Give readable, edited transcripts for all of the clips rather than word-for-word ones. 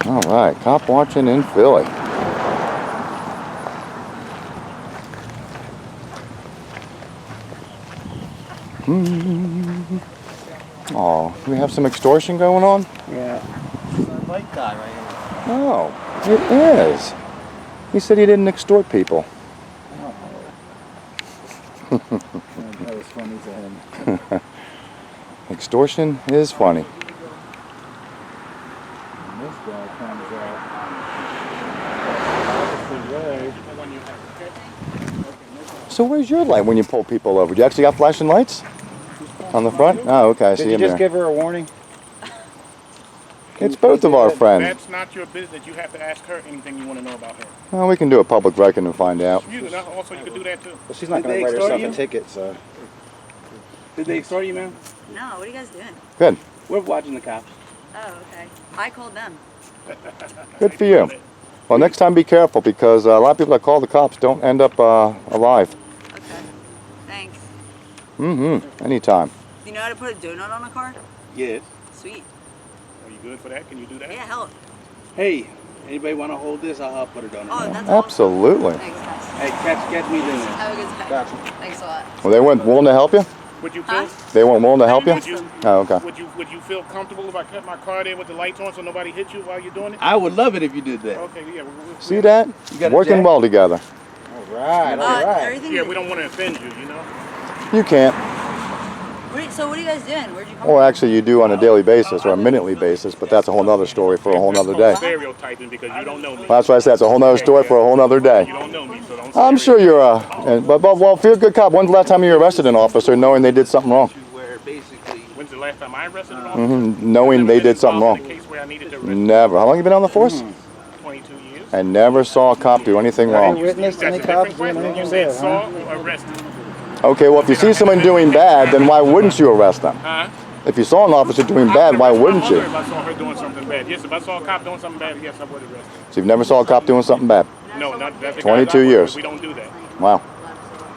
All right, cop watching in Philly. Oh, we have some extortion going on? Yeah. It's a light guy right here. Oh, it is. He said he didn't extort people. Oh. That was funny to him. Extortion is funny. And this guy comes out. So where's your light when you pull people over? You actually got flashing lights? On the front? Oh, okay, I see Did you him just there. give her a warning? It's both of our friends. That's not your business. You have to ask her anything you want to know about her. Well, we can do a public record and find out. Also, you can do that too. Well, she's not going to write herself a ticket, so. Did they extort you, ma'am? No, what are you guys doing? Good. We're watching the cops. Oh, okay. I called them. Good for you. Well, next time be careful because a lot of people that call the cops don't end up alive. Okay. Thanks. Mm-hmm. Anytime. Do you know how to put a donut on a car? Yes. Sweet. Are you good for that? Can you do that? Yeah, hell. Hey, anybody want to hold this? I'll help put it on. Oh, that's Absolutely. awesome. Thanks, guys. Hey, catch me doing this. Have a good day. Gotcha. Thanks a lot. Well, they weren't willing to help you? Would you feel? They weren't willing to help you? Would you? Oh, okay. Would you feel comfortable if I kept my car there with the lights on so nobody hit you while you're doing it? I would love it if you did that. Okay, yeah. See that? got a Working jack? well together. All right, all right. Everything Yeah, we don't want to offend you, you know. You can't. So what are you guys doing? Where'd you come Or from? actually you do on a daily basis or a minutely basis, but that's a whole nother story for a whole nother day. Stereotyping because you don't know me. That's why I said it's a whole nother story for a whole nother You day. don't know me, so don't. I'm sure you're well, if you're a good cop, when's the last time you arrested an officer knowing they did something wrong? Where basically, When's the last time I arrested an officer? Knowing they did something In a wrong. case where I needed to arrest Never. How long you been on the force? 22 years. And never saw a cop do anything Have you wrong. witnessed any That's a different cops doing question. You anything said bad, saw huh? or arrested. Okay, well, if you see someone doing bad, then why wouldn't you arrest them? Huh? If you saw an officer doing I bad, would why arrest my wouldn't mother you? If I saw her doing something bad. Yes, if I saw a cop doing something bad, yes, I would arrest her. So you've never saw a cop doing something bad? No, not that's the 22 guys I work years. with. We don't do that. Wow.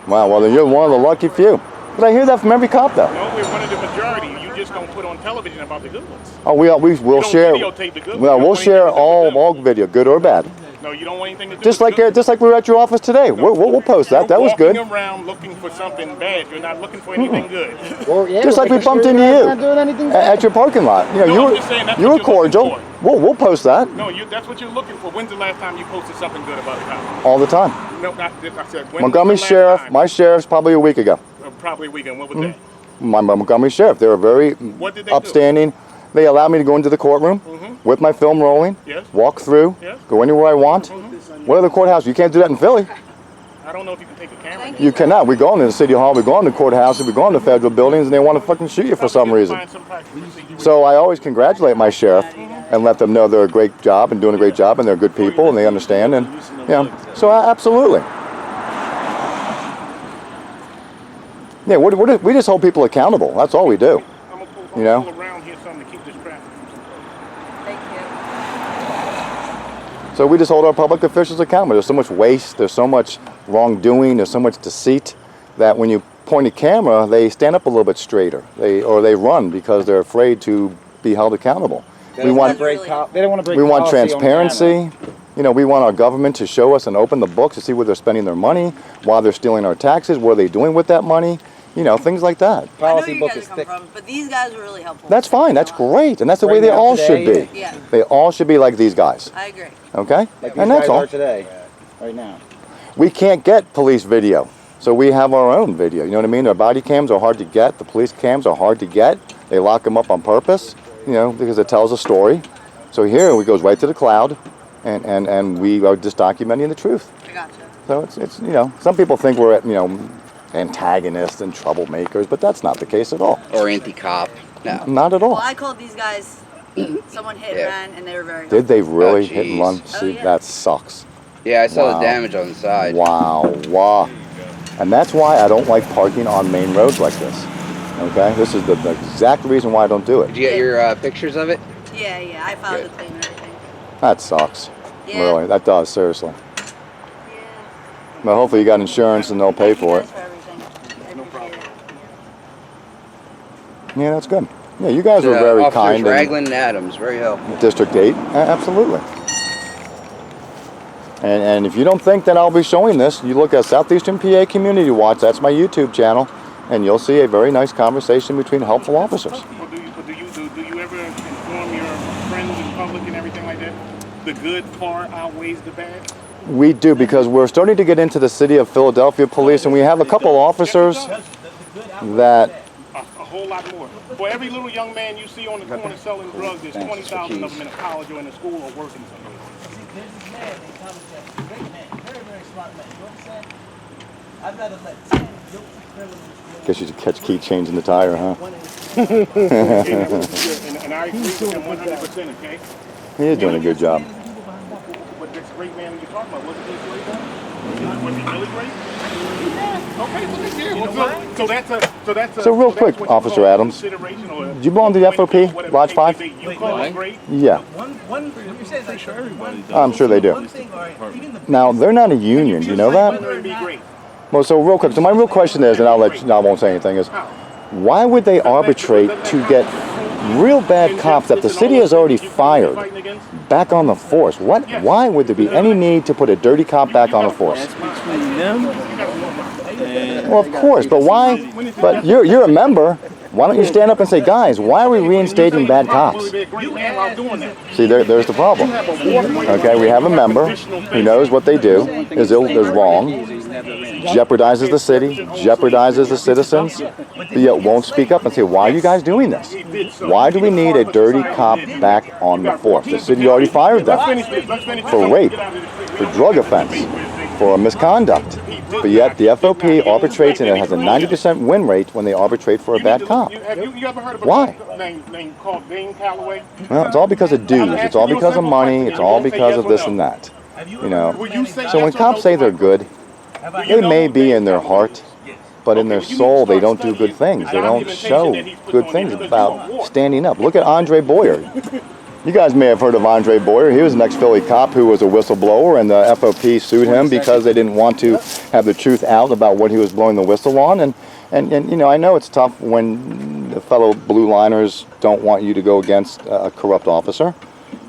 Wow, well, then you're one of the lucky few. But I hear that from every cop, though. No, we're one of the majority. You just don't put on television about the good ones. Oh, we'll You don't share. videotape the good Well, ones. we'll You don't want share anything to do with them. all video, good or bad. No, you don't want anything to do Just with like the good. just like we were at your office today. We'll post that. That was good. You're walking around looking for something bad. You're not looking for anything good. Well, yeah, Just like we making bumped sure into you're you not doing anything at your parking lot. You know, No, you I'm were just saying that's you what were you're looking cordial. We'll post that No, that's what you're looking for. When's the last time you posted something good about a cop? all the time. No, not, I said when Montgomery was the last Sheriff, time? my sheriff's probably a week ago. Probably a weekend. What was that? My Montgomery Sheriff, they were very What did they do? upstanding. They allowed me to go into the courtroom with my film rolling, Yes. walk through, Yes. go anywhere I want. What other courthouse? You can't do that in Philly. I don't know if you can take a camera. You cannot. We go into the city hall, we go into the courthouses, we go into federal buildings, and they want to fucking shoot you for some reason. So I always congratulate my sheriff and let them know they're a great job and doing a great job and they're good people and they understand and so absolutely. Yeah, we just hold people accountable. That's all we do. I'm You know? pull around here something to keep this traffic from some Thank you. So we just hold our public officials accountable. There's so much waste, there's so much wrongdoing, there's so much deceit that when you point a camera, they stand up a little bit straighter. They run because they're afraid to be held accountable. They don't want to break We want transparency. You know, we want our government to show us and open the books to see where they're spending their money, why they're stealing our taxes, what are they doing with that money, you know, things like that. I know where you guys come from, but these guys were really helpful. That's fine, that's great, and that's the way they all should be. Yeah. They all should be like these guys, I agree. okay? Like And these that's guys all. are today, right now. We can't get police video, so we have our own video, you know what I mean? Our body cams are hard to get, the police cams are hard to get. They lock them up on purpose, you know, because it tells a story. So here it goes right to the cloud, and we are just documenting the truth. I gotcha. So it's you know, some people think we're antagonists and troublemakers, but that's not the case at all. Or anti-cop. No. Not at all. Well, I called these guys. Someone hit and ran, and they were very. Did they really Oh, hit and jeez. run? Oh, See, yeah. that sucks. Yeah, I saw Wow. the damage on the side. Wow. And that's why I don't like parking on main roads like this. Okay? This is the exact reason why I don't do Did it. you get your pictures of it? Yeah. I filed Good. the claim and everything. That sucks. Yeah. Really, that does, seriously. Yeah. Well, hopefully you got insurance and they'll pay for it. Thank you guys for everything. I appreciate it. Yeah, that's good. Yeah, you guys were very Officers kind. Ragland and Adams, very helpful. District 8, absolutely. And if you don't think that I'll be showing this, you look at Southeastern PA Community Watch, that's my YouTube channel, and you'll see a very nice conversation between helpful officers. Well, do you ever inform your friends in public and everything like that? The good far outweighs the bad? We do, because we're starting to get into the city of Philadelphia police, and we have a couple officers that... A whole lot more. For every little young man you see on the corner selling drugs, there's 20,000 of them in a college or in a school or working somewhere. Guess you should catch Keith changing the tire, huh? And I agree with him 100%, okay? He is doing a good job. But this great man you're talking about, wasn't he great? Was he really great? Okay, so that's a... So real quick, Officer Adams, do you belong to the FOP, Lodge 5? Yeah. I'm sure they do. Now, they're not a union, do you know that? Well, so real quick, so my real question is, and I won't say anything, is why would they arbitrate to get real bad cops that the city has already fired back on the force? Why would there be any need to put a dirty cop back on the force? Well, of course, but why? But you're a member. Why don't you stand up and say, guys, why are we reinstating bad cops? See, there's the problem. Okay, we have a member who knows what they do is wrong, jeopardizes the city, jeopardizes the citizens, but yet won't speak up and say, why are you guys doing this? Why do we need a dirty cop back on the force? The city already fired them for rape, for drug offense, for misconduct. But yet the FOP arbitrates and it has a 90% win rate when they arbitrate for a bad cop. Have you ever heard of a Why? guy named called Dane Calloway? Well, it's all because of dues. It's all because of money. It's all because of this and that. You know. So when cops say they're good, they may be in their heart, but in their soul they don't do good things. They don't show good things about standing up. Look at Andre Boyer. You guys may have heard of Andre Boyer. He was an ex-Philly cop who was a whistleblower, and the FOP sued him because they didn't want to have the truth out about what he was blowing the whistle on. And you know, I know it's tough when the fellow blue liners don't want you to go against a corrupt officer.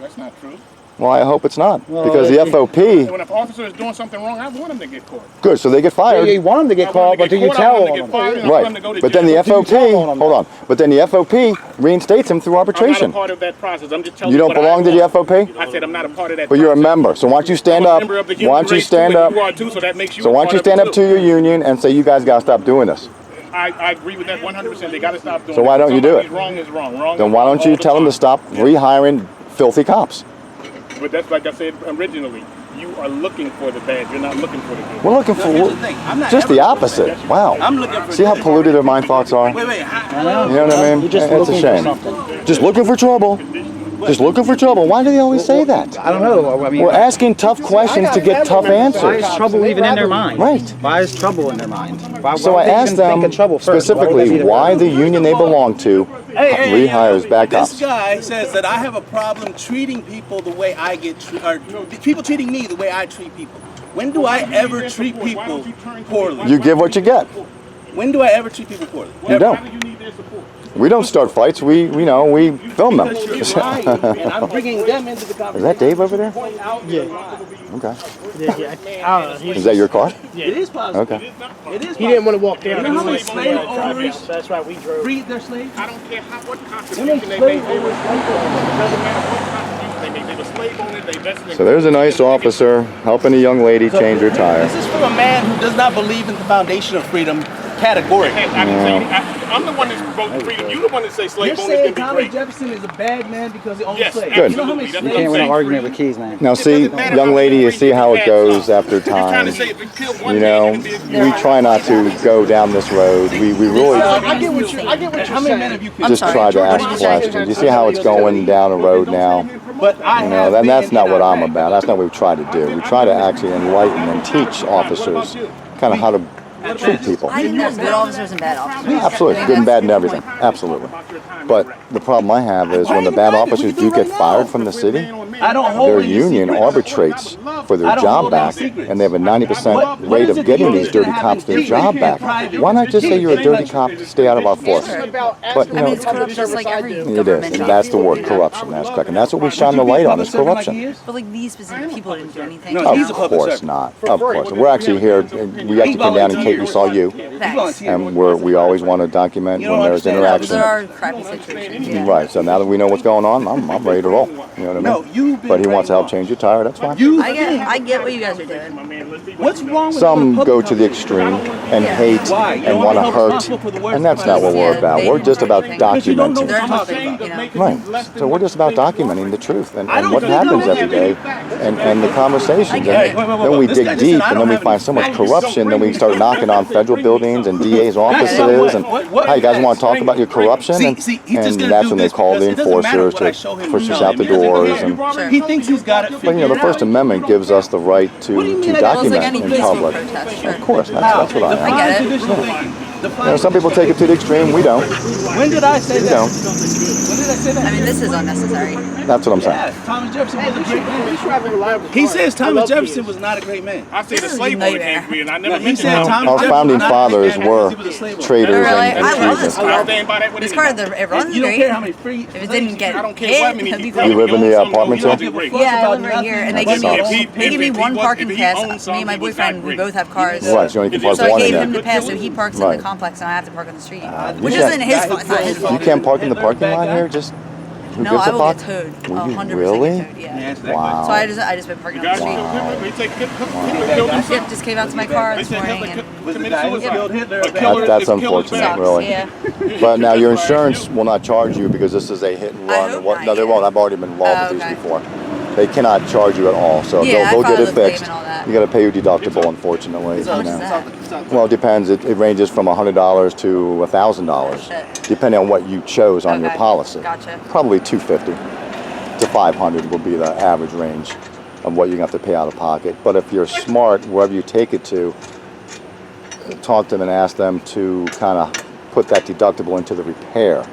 That's not true. Well, I hope it's not, because the FOP... When an officer is doing something wrong, I want him to get caught. Good, so they get fired. You want them to get caught, but do you tell them? Right, but then the FOP, hold on, but then the FOP reinstates him through arbitration. I'm not a part of that process. I'm just telling You don't what I belong to the want. FOP? I said I'm not a part of that But you're a process. member, so why don't you stand I'm a up, member of the why human don't you race stand too, up, and you are too, so that makes you so a why don't you part of stand it up too. to your union and say you guys got to stop doing this? I agree with that 100%. They got to stop doing So why that. don't you do it? Wrong is wrong. Wrong Then is why wrong don't you all the tell them to time. stop rehiring filthy cops? But that's like I said originally. You are looking for the bad. You're not looking for the good. We're looking for just the opposite. Wow. See how polluted my thoughts are? You know what I mean? You're just It's a looking for shame. something. Just looking for trouble. Just looking for trouble. Why do they always say that? I don't know. I mean, We're asking tough questions to get tough why answers. is trouble even in their mind? Right. Why is trouble in their mind? Why So would I they asked even think them of trouble first? specifically why the union they belong to rehires bad This cops. guy says that I have a problem treating people the way I get treated, or people treating me the way I treat people. When do I ever treat people poorly? You give what you get. When do I ever treat people poorly? You don't. We don't start fights. We film them. Because you're lying, and I'm bringing them into the conversation. Is that Dave over there? Yeah. Okay. He's Is that your car? It is possible. Okay. It is He didn't want to walk down. You know how many He slave wanted to drive owners down. That's why we drove. breed their slaves? I don't care what Women constitution they slave make. owners. It doesn't matter what constitution they make. They were slave owners. They vested in. So there's a nice officer helping a young lady change her tire. This is from a man who does not believe in the foundation of freedom categorically. I'm the one that voted freedom. You're the one that say You're slave owners saying can be Thomas great. Jefferson is a bad man because he owns Yes, slaves. Good. You know how many absolutely. That's slaves what Can't win an saying. argument with keys, man. Now see, young lady, you see how it goes after You're trying time. to say if we kill one You man, know, you can be a we try not to go down this road. We really I get what you're How many men have you killed? just try to ask questions. You see how it's going down a road now? But I You know, have then been that's not in what I'm Iraq. about. That's not what we try to do. We try to actually enlighten and teach officers kind of how to treat people. I think there's good officers and bad officers. Yeah, absolutely, good and bad and everything. Absolutely. But the problem I have is when the bad officers do get fired from the city, I don't hold their any union secrets. arbitrates for their I don't job hold any back, secrets. and they have a 90% What rate is of it getting you these think dirty that cops their happens job in back. private? Why not just say you're a dirty cop to stay out of our force? About But, asking you I mean, know, it's corrupt just like every It government is, and job. that's the word, corruption. That's correct, and that's what we shine the Would you be light a on public is servant like corruption. he is? But like these specific people didn't do anything. No, you he's know? a Of course not. Of course. We're actually here. We actually came down in case we saw you, Thanks. and we always want to document You when don't there's understand. Those interaction. are crappy situations. Yeah. Right. So now that we know what's going on, I'm ready to roll. You know what I mean? No, you've been But he wants to help brainwashed. change your tire. That's fine. I get what you guys are doing. What's wrong with Some public go to the companies? extreme and Yeah. hate Why? You and don't want to wanna be hurt, responsible for the worst and that's not what we're Yeah, about. they We're just don't about do anything. Because you don't know documenting. They're what helping, you're you talking know. Right. So we're just about documenting the truth and what think happens I'm every day and the conversations. I And get it. then we This dig guy just deep said, "I and don't then we have find any so much facts." corruption. Then we start knocking on federal buildings and DA's offices. And What hey, you guys want facts? to talk about your corruption? See, And he's just and gonna that's do when they this call the because it doesn't matter enforcers what I to show him push or us tell out him. the He doesn't doors. care. And Sure. He thinks he's got it but you know, figured the First out. Amendment gives us the right What do you to mean I got Well, it's like document any in peaceful public. protest. Sure. Of course, that's what I am. I get it. Traditional thinking. You know, some people take it to the extreme. We don't. When did I say We that? don't. When did I say that? I mean, this is unnecessary. That's what I'm saying. Yeah, Thomas Jefferson was a great man. You drive a reliable He car. says I Thomas love Jefferson kids. was not a great man. I say the This is slave a owner nightmare. came to me, and I No, never he mentioned said that. Thomas Our Jefferson founding was not a great fathers man were because he was a slave owner. traitors Really? and I love this treasons. car. I stand by that with This car, anybody. it runs You don't great. care how many free. If it didn't get I don't care hit, what many that'd be people great. You live in the apartment you don't too? give a fuck Yeah, I about live right here, and That they give me sucks. they give me If he one was- parking if he pass. owned Me and something, my he was boyfriend, not we great. both have cars. Right, so you only can park So I one in gave him the there. pass, so he parks in Right. the complex, and I have to park on the street, you which can't- isn't his fault. It's not his You fault. can't park in the parking lot here? Just who No, gives I a will fuck? get towed. Will you 100% really? get towed. Yeah. Answer that Wow. So I just been parking on the Guys, street. they take people killed Wow. himself. Yep, just came out to my car this They said morning, Hitler and Was the guy who killed Hitler a bad killer- That's it's killer's unfortunate, bad. sucks. really. Yeah. But now your insurance will not charge you because this is a hit and I run. hope Or what? not, No, they yeah. won't. I've already been involved Oh, with these okay. before. They cannot charge you at all. So Yeah, go I get filed it a claim fixed. and all that. You got to pay your deductible, unfortunately. How much you is know. that? Well, it depends. It ranges from $100 to $1,000, Shit. depending on what you chose on your Okay. policy. Gotcha. Probably $250 to $500 will be the average range of what you're going to have to pay out of pocket. But if you're smart, wherever you take it to, talk to them and ask them to kind of put that deductible into the repair.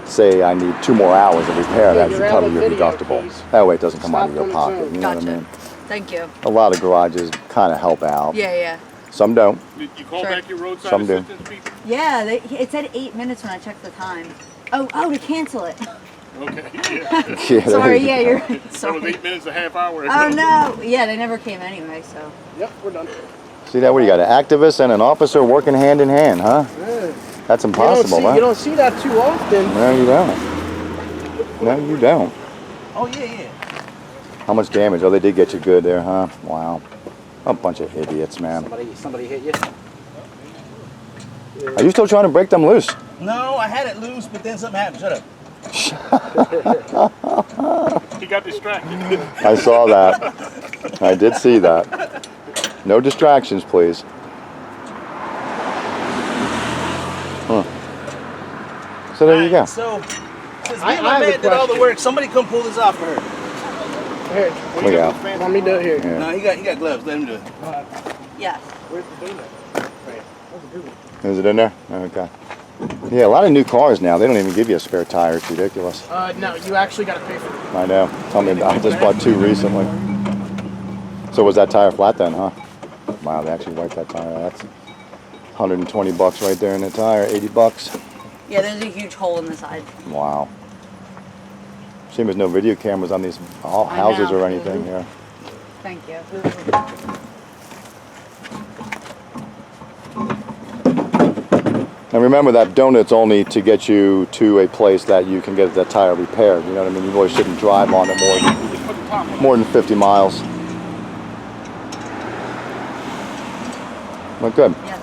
Say I need 2 more hours of repair, that should you're out cover of your video, deductible. please. That way it doesn't come Stop out of your on its pocket. own. You know what I Gotcha. mean? Thank you. A lot of garages kind of help out. Yeah, yeah. Some don't. You call Sure. back your roadside Some do. assistance people? Yeah, it said 8 minutes when I checked the time. Oh, to cancel it. Okay, yeah. Yeah, there Sorry, you yeah, go. you're That was sorry. 8 minutes, a half hour. Oh no, yeah, they never came anyway, so. Yep, we're done. See that? What do you got? An activist and an officer working hand in hand, huh? Yeah. That's impossible, you huh? don't see that too often. No, you don't. No, you don't. Oh yeah, yeah. How much damage? Oh, they did get you good there, huh? Wow. A bunch of idiots, man. Somebody hit you? Are you still trying to break them loose? No, I had it loose, but then something happened. Shut up. He got distracted. I saw that. I did see that. No distractions, please. Huh. So there you go. So, since me I and my have a man did all the question. work, somebody come pull this off for her. Here, Look out. let me do it here. Yeah. No, he got gloves. Let him do it. Yeah. Where's the donut? Is it in there? Okay. Yeah, a lot of new cars now. They don't even give you a spare tire. It's ridiculous. No, you actually got to pay for it. I know. Tell me, I just bought 2 recently. So was that tire flat then, huh? Wow, they actually wiped that tire. That's $120 right there in the tire. $80. Yeah, there's a huge hole in the side. Wow. Shame there's no video cameras on these houses know. or anything here. Thank you. And remember that donut's only to get you to a place that you can get that tire repaired. You know what I mean? You really shouldn't drive on it more than 50 miles. But good. Yeah,